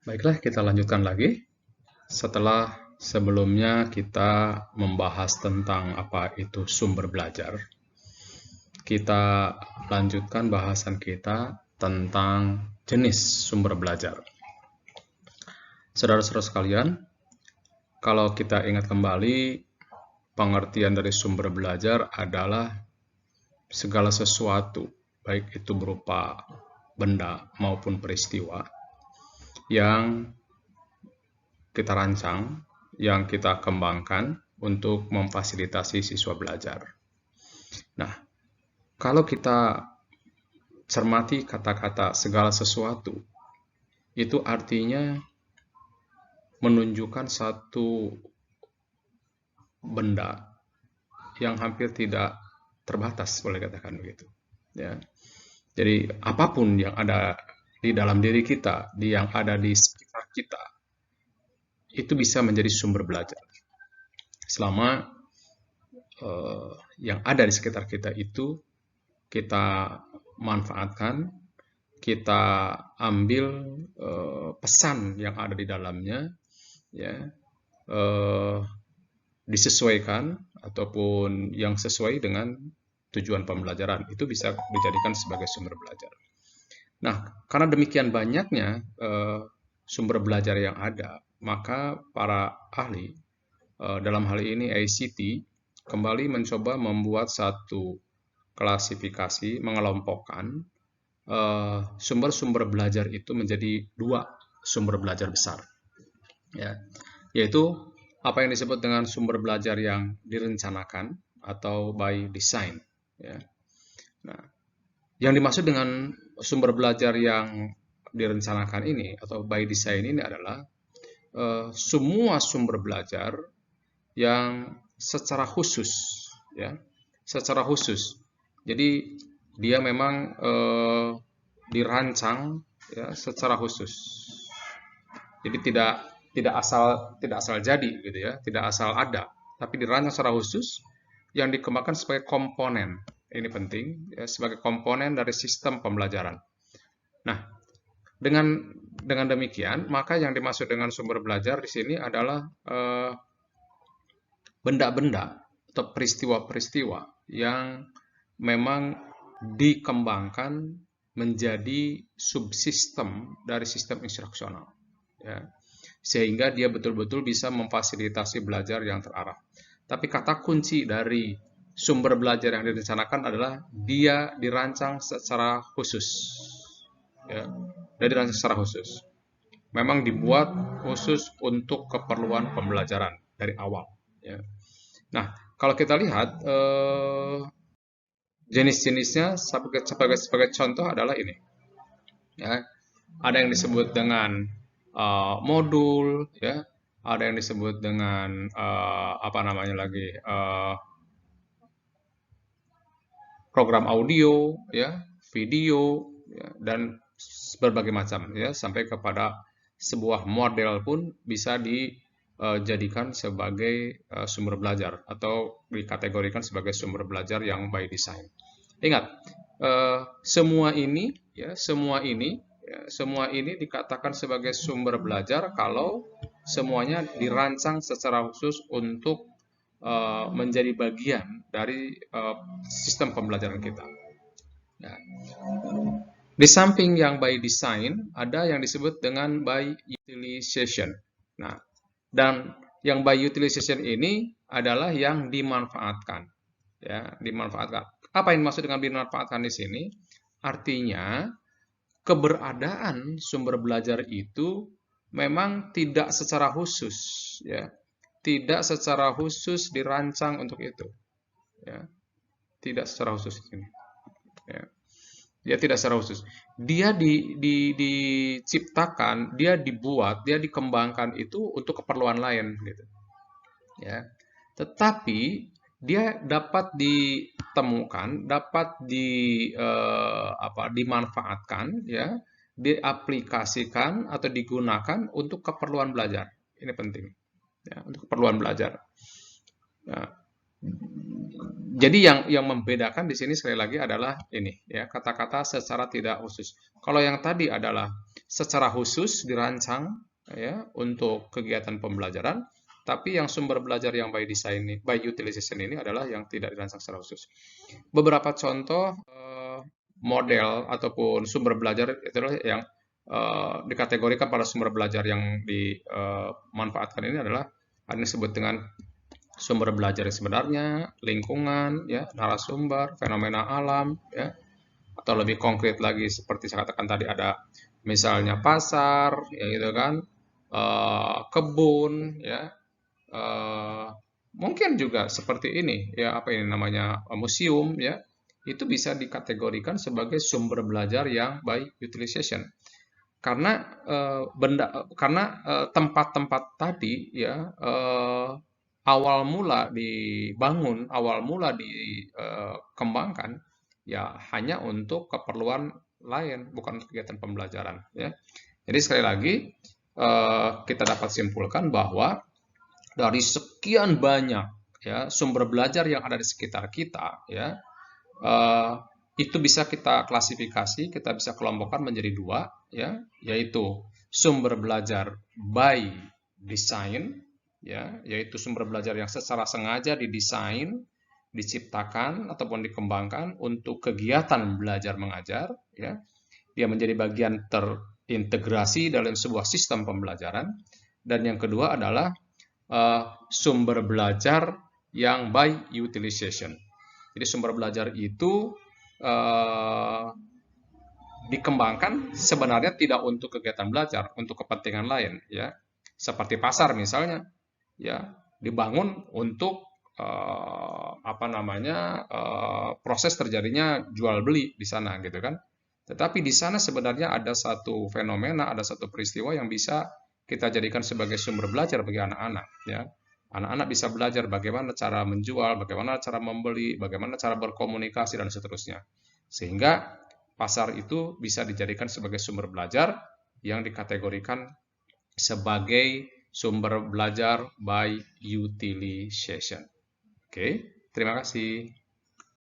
Baiklah, kita lanjutkan lagi. Setelah sebelumnya kita membahas tentang apa itu sumber belajar, kita lanjutkan bahasan kita tentang jenis sumber belajar. Saudara-saudara sekalian, kalau kita ingat kembali, pengertian dari sumber belajar adalah segala sesuatu, baik itu berupa benda maupun peristiwa, yang kita rancang, yang kita kembangkan untuk memfasilitasi siswa belajar. Nah, kalau kita cermati kata-kata segala sesuatu, itu artinya menunjukkan satu benda yang hampir tidak terbatas, boleh katakan begitu. Ya. Jadi apapun yang ada di dalam diri kita, yang ada di sekitar kita, itu bisa menjadi sumber belajar. Selama yang ada di sekitar kita itu kita manfaatkan, kita ambil pesan yang ada di dalamnya, ya, disesuaikan ataupun yang sesuai dengan tujuan pembelajaran, itu bisa dijadikan sebagai sumber belajar. Nah, karena demikian banyaknya sumber belajar yang ada, maka para ahli dalam hal ini ICT kembali mencoba membuat satu klasifikasi, mengelompokkan sumber-sumber belajar itu menjadi dua sumber belajar besar, ya, yaitu apa yang disebut dengan sumber belajar yang direncanakan atau by design. Ya. Nah, yang dimaksud dengan sumber belajar yang direncanakan ini atau by design ini adalah semua sumber belajar yang secara khusus, ya, secara khusus. Jadi dia memang dirancang, ya, secara khusus. Jadi tidak asal jadi gitu ya, tidak asal ada, tapi dirancang secara khusus yang dikembangkan sebagai komponen. Ini penting, ya, sebagai komponen dari sistem pembelajaran. Nah, dengan demikian, maka yang dimaksud dengan sumber belajar di sini adalah benda-benda atau peristiwa-peristiwa yang memang dikembangkan menjadi subsistem dari sistem instruksional, ya, sehingga dia betul-betul bisa memfasilitasi belajar yang terarah. Tapi kata kunci dari sumber belajar yang direncanakan adalah dia dirancang secara khusus, ya, dia dirancang secara khusus. Memang dibuat khusus untuk keperluan pembelajaran dari awal. Ya. Nah, kalau kita lihat jenis-jenisnya sebagai contoh adalah ini. Ya, ada yang disebut dengan modul, ya, ada yang disebut dengan apa namanya lagi program audio, ya, video, ya, dan berbagai macam, ya, sampai kepada sebuah model pun bisa dijadikan sebagai sumber belajar atau dikategorikan sebagai sumber belajar yang by design. Ingat, semua ini, ya, semua ini dikatakan sebagai sumber belajar kalau semuanya dirancang secara khusus untuk menjadi bagian dari sistem pembelajaran kita. Ya. Di samping yang by design, ada yang disebut dengan by utilization. Nah, dan yang by utilization ini adalah yang dimanfaatkan. Ya, dimanfaatkan. Apa yang dimaksud dengan dimanfaatkan di sini? Artinya, keberadaan sumber belajar itu memang tidak secara khusus, ya, tidak secara khusus dirancang untuk itu, ya, tidak secara khusus ini, ya. Dia tidak secara khusus. Dia diciptakan, dia dibuat, dia dikembangkan itu untuk keperluan lain, gitu, ya. Tetapi dia dapat ditemukan, dapat dimanfaatkan, ya, diaplikasikan atau digunakan untuk keperluan belajar. Ini penting, ya, untuk keperluan belajar. Nah, Jadi yang membedakan di sini sekali lagi adalah ini ya, kata-kata secara tidak khusus. Kalau yang tadi adalah secara khusus dirancang ya untuk kegiatan pembelajaran, tapi yang sumber belajar yang by design ini, by utilization ini adalah yang tidak dirancang secara khusus. Beberapa contoh model ataupun sumber belajar itu adalah yang dikategorikan pada sumber belajar yang dimanfaatkan ini adalah ada yang disebut dengan sumber belajar yang sebenarnya, lingkungan, ya, narasumber, fenomena alam, ya, atau lebih konkret lagi seperti saya katakan tadi ada misalnya pasar, ya gitu kan, kebun, ya, eh, mungkin juga seperti ini, ya apa ini namanya museum, ya, itu bisa dikategorikan sebagai sumber belajar yang by utilization karena tempat-tempat tadi ya awal mula dibangun, awal mula dikembangkan ya hanya untuk keperluan lain, bukan untuk kegiatan pembelajaran ya. Jadi sekali lagi kita dapat simpulkan bahwa dari sekian banyak ya sumber belajar yang ada di sekitar kita ya eh, itu bisa kita klasifikasi, kita bisa kelompokkan menjadi dua, ya, yaitu sumber belajar by design, ya, yaitu sumber belajar yang secara sengaja didesain, diciptakan ataupun dikembangkan untuk kegiatan belajar mengajar, ya, dia menjadi bagian terintegrasi dalam sebuah sistem pembelajaran. Dan yang kedua adalah sumber belajar yang by utilization. Jadi sumber belajar itu dikembangkan sebenarnya tidak untuk kegiatan belajar, untuk kepentingan lain, ya. Seperti pasar misalnya, ya, dibangun untuk apa namanya proses terjadinya jual beli di sana, gitu kan. Tetapi di sana sebenarnya ada satu fenomena, ada satu peristiwa yang bisa kita jadikan sebagai sumber belajar bagi anak-anak, ya. Anak-anak bisa belajar bagaimana cara menjual, bagaimana cara membeli, bagaimana cara berkomunikasi, dan seterusnya. Sehingga pasar itu bisa dijadikan sebagai sumber belajar yang dikategorikan sebagai sumber belajar by utilization. Oke, terima kasih.